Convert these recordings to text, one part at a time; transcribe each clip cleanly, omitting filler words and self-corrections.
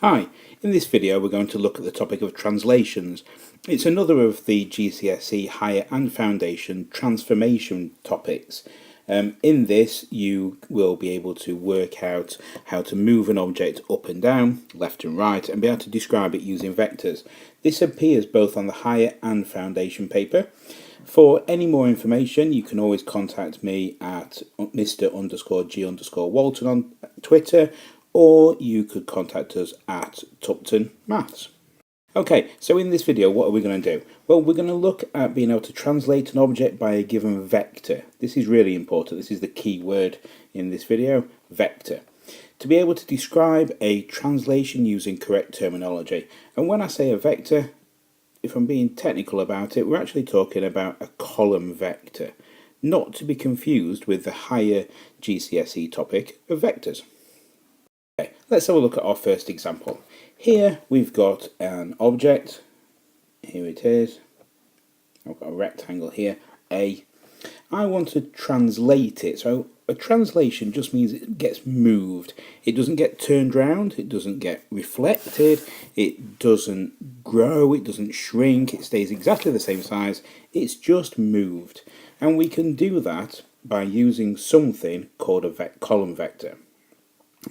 Hi, in this video we're going to look at the topic of translations. It's another of the GCSE Higher and Foundation transformation topics. In this you will be able to work out how to move an object up and down, left and right, and be able to describe it using vectors. This appears both on the Higher and Foundation paper. For any more information you can always contact me at Mr_G_Walton on Twitter, or you could contact us at Tupton Maths. Okay, so in this video what are we going to do? Well, we're going to look at being able to translate an object by a given vector. This is really important. This is the key word in this video, vector. To be able to describe a translation using correct terminology. And when I say a vector, if I'm being technical about it, we're actually talking about a column vector, not to be confused with the higher GCSE topic of vectors. Okay, let's have a look at our first example. Here we've got an object. Here it is. I've got a rectangle here, A. I want to translate it. So a translation just means it gets moved. It doesn't get turned round, it doesn't get reflected, it doesn't grow, it doesn't shrink, it stays exactly the same size. It's just moved. And we can do that by using something called a column vector.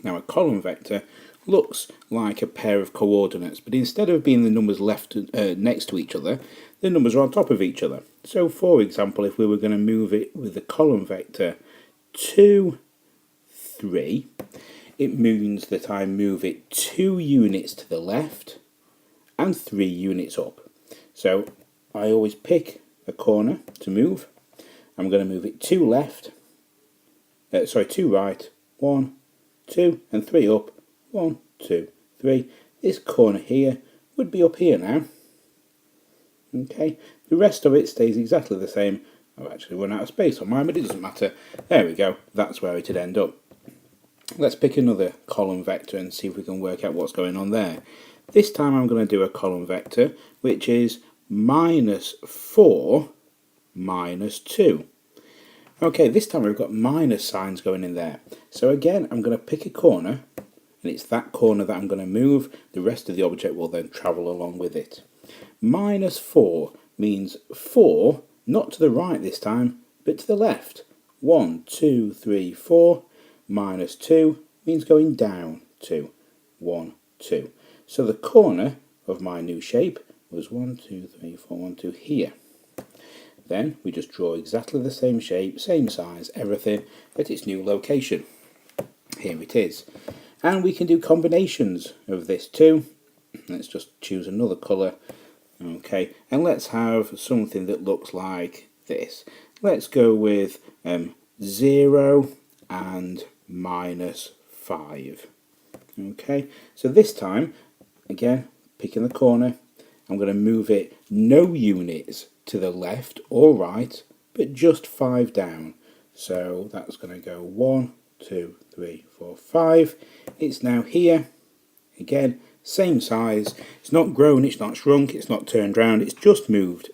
Now a column vector looks like a pair of coordinates, but instead of being the numbers left next to each other, the numbers are on top of each other. So for example, if we were going to move it with the column vector 2, 3, it means that I move it 2 units to the left and 3 units up. So I always pick a corner to move. I'm going to move it 2 left, 2 right, 1, 2 and 3 up, 1, 2, 3. This corner here would be up here now. Okay, the rest of it stays exactly the same. I've actually run out of space on mine, but it doesn't matter. There we go, that's where it'd end up. Let's pick another column vector and see if we can work out what's going on there. This time I'm going to do a column vector which is -4, -2. Okay, this time we've got minus signs going in there. So again, I'm going to pick a corner, and it's that corner that I'm going to move. The rest of the object will then travel along with it. -4 means 4, not to the right this time, but to the left. 1, 2, 3, 4. -2 means going down 2. 1, 2. So the corner of my new shape was 1, 2, 3, 4, 1, 2 here. Then we just draw exactly the same shape, same size, everything at its new location. Here it is. And we can do combinations of this too. Let's just choose another colour. Okay, and let's have something that looks like this. Let's go with 0 and -5. Okay, so this time, again, picking the corner, I'm going to move it no units to the left or right, but just 5 down. So that's going to go 1, 2, 3, 4, 5. It's now here. Again, same size. It's not grown, it's not shrunk, it's not turned round, it's just moved.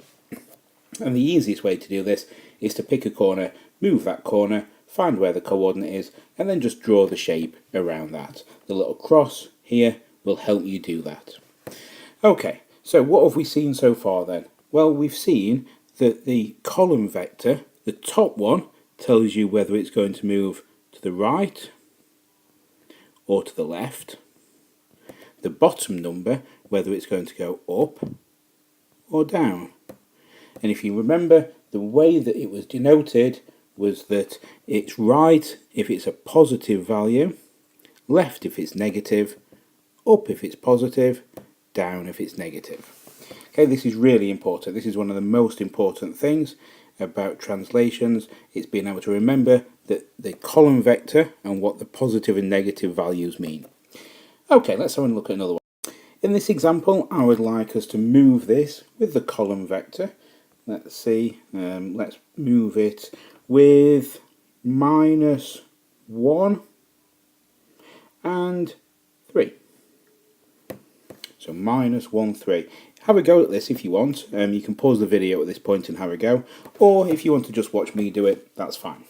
And the easiest way to do this is to pick a corner, move that corner, find where the coordinate is, and then just draw the shape around that. The little cross here will help you do that. Okay, so what have we seen so far then? Well, we've seen that the column vector, the top one, tells you whether it's going to move to the right or to the left. The bottom number, whether it's going to go up or down. And if you remember, the way that it was denoted was that it's right if it's a positive value, left if it's negative, up if it's positive, down if it's negative. Okay, this is really important. This is one of the most important things about translations. It's being able to remember that the column vector and what the positive and negative values mean. Okay, let's have a look at another one. In this example, I would like us to move this with the column vector. Let's see, let's move it with -1 and 3. So -1, 3. Have a go at this if you want. You can pause the video at this point and have a go. Or if you want to just watch me do it, that's fine.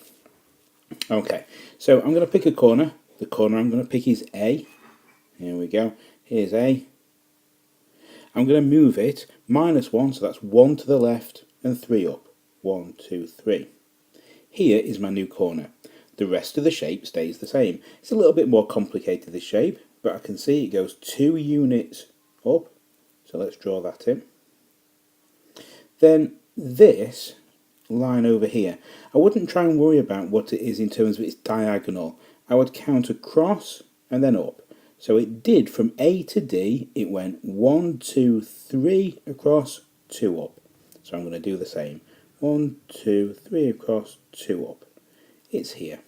Okay, so I'm going to pick a corner. The corner I'm going to pick is A. Here we go. Here's A. I'm going to move it -1, so that's 1 to the left and 3 up. 1, 2, 3. Here is my new corner. The rest of the shape stays the same. It's a little bit more complicated, this shape, but I can see it goes 2 units up. So let's draw that in. Then this line over here, I wouldn't try and worry about what it is in terms of its diagonal. I would count across and then up. So it did from A to D, it went 1, 2, 3 across, 2 up. So I'm going to do the same. 1, 2, 3 across, 2 up. It's here.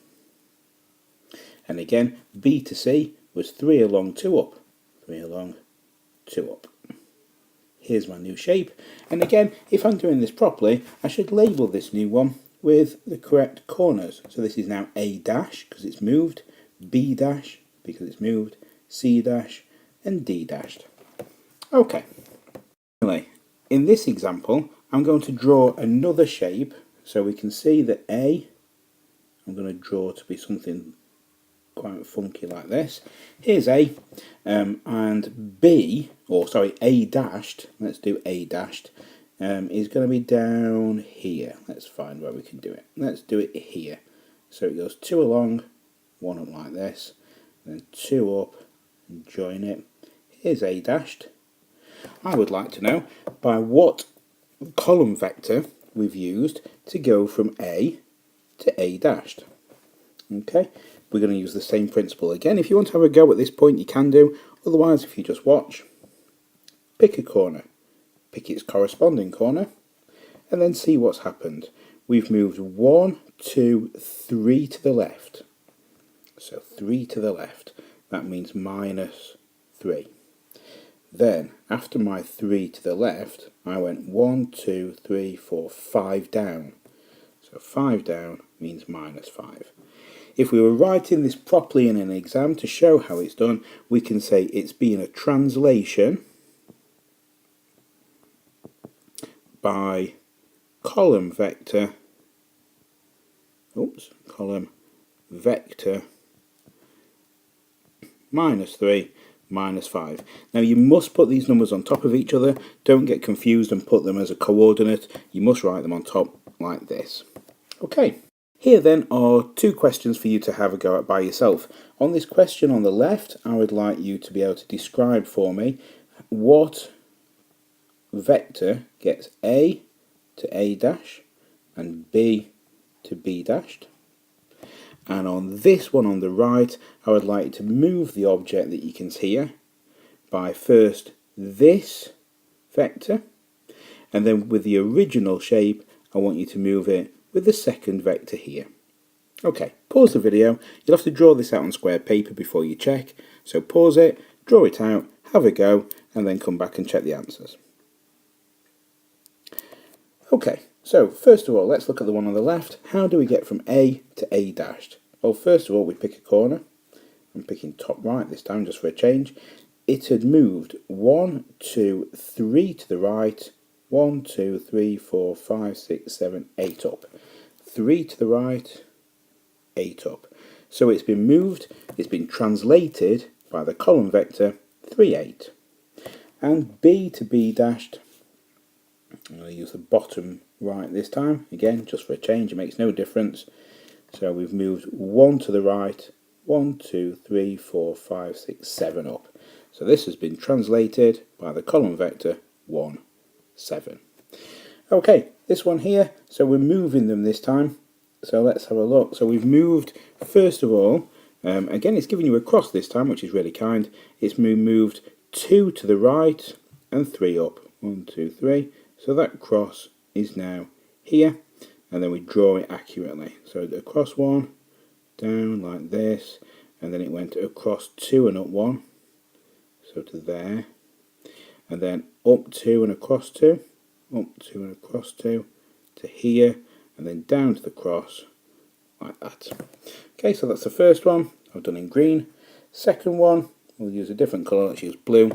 And again, B to C was 3 along, 2 up. 3 along, 2 up. Here's my new shape. And again, if I'm doing this properly, I should label this new one with the correct corners. So this is now A dash because it's moved, B dash because it's moved, C dash and D dashed. Okay. Anyway, in this example, I'm going to draw another shape so we can see that A, I'm going to draw to be something quite funky like this. Here's A, and B, or sorry, A dashed, let's do A dashed, is going to be down here. Let's find where we can do it. Let's do it here. So it goes 2 along, 1 up like this, and then 2 up, and join it. Here's A dashed. I would like to know by what column vector we've used to go from A to A dashed. Okay, we're going to use the same principle again. If you want to have a go at this point, you can do. Otherwise, if you just watch, pick a corner, pick its corresponding corner, and then see what's happened. We've moved 1, 2, 3 to the left. So 3 to the left. That means -3. Then, after my 3 to the left, I went 1, 2, 3, 4, 5 down. So 5 down means -5. If we were writing this properly in an exam to show how it's done, we can say it's been a translation by column vector, column vector -3, -5. Now you must put these numbers on top of each other. Don't get confused and put them as a coordinate. You must write them on top like this. Okay. Here then are 2 questions for you to have a go at by yourself. On this question on the left, I would like you to be able to describe for me what vector gets A to A dash and B to B dashed. And on this one on the right, I would like you to move the object that you can see here by first this vector, and then with the original shape, I want you to move it with the second vector here. Okay, pause the video. You'll have to draw this out on square paper before you check. So pause it, draw it out, have a go, and then come back and check the answers. Okay, so first of all, let's look at the one on the left. How do we get from A to A dashed? Well, first of all, we pick a corner. I'm picking top right this time just for a change. It had moved 1, 2, 3 to the right, 1, 2, 3, 4, 5, 6, 7, 8 up. 3 to the right, 8 up. So it's been moved, it's been translated by the column vector 3, 8. And B to B dashed, I'm going to use the bottom right this time, again, just for a change, it makes no difference. So we've moved 1 to the right, 1, 2, 3, 4, 5, 6, 7 up. So this has been translated by the column vector 1, 7. Okay, this one here, so we're moving them this time. So let's have a look. So we've moved, first of all, again it's giving you a cross this time, which is really kind. It's moved 2 to the right and 3 up. 1, 2, 3. So that cross is now here, and then we draw it accurately. So across 1, down like this, and then it went across 2 and up 1, so to there, and then up 2 and across 2, up 2 and across 2, to here, and then down to the cross, like that. Okay, so that's the first one, I've done in green. Second one, we'll use a different colour, let's use blue.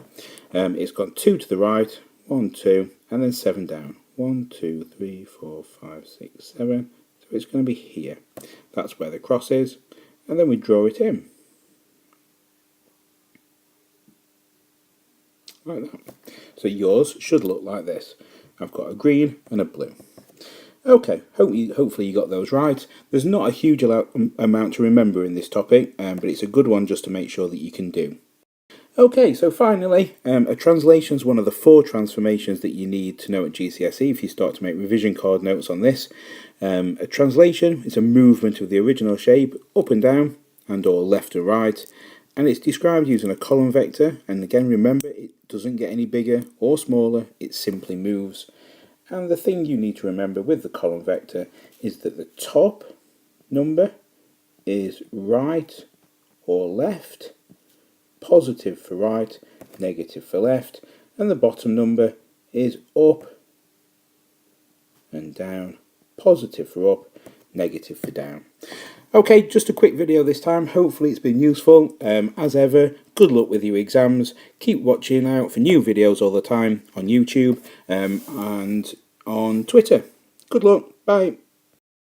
It's got 2 to the right, 1, 2, and then 7 down. 1, 2, 3, 4, 5, 6, 7. So it's going to be here. That's where the cross is. And then we draw it in. like that. So yours should look like this. I've got a green and a blue. Okay, hopefully you got those right. There's not a huge amount to remember in this topic, but it's a good one just to make sure that you can do. Okay, so finally, a translation is one of the 4 transformations that you need to know at GCSE if you start to make revision card notes on this. A translation is a movement of the original shape up and down and or left and right, and it's described using a column vector, and again remember it doesn't get any bigger or smaller, it simply moves. And the thing you need to remember with the column vector is that the top number is right or left, positive for right, negative for left, and the bottom number is up and down, positive for up, negative for down. Okay, just a quick video this time. Hopefully it's been useful. As ever, good luck with your exams. Keep watching out for new videos all the time on YouTube and on Twitter. Good luck. Bye.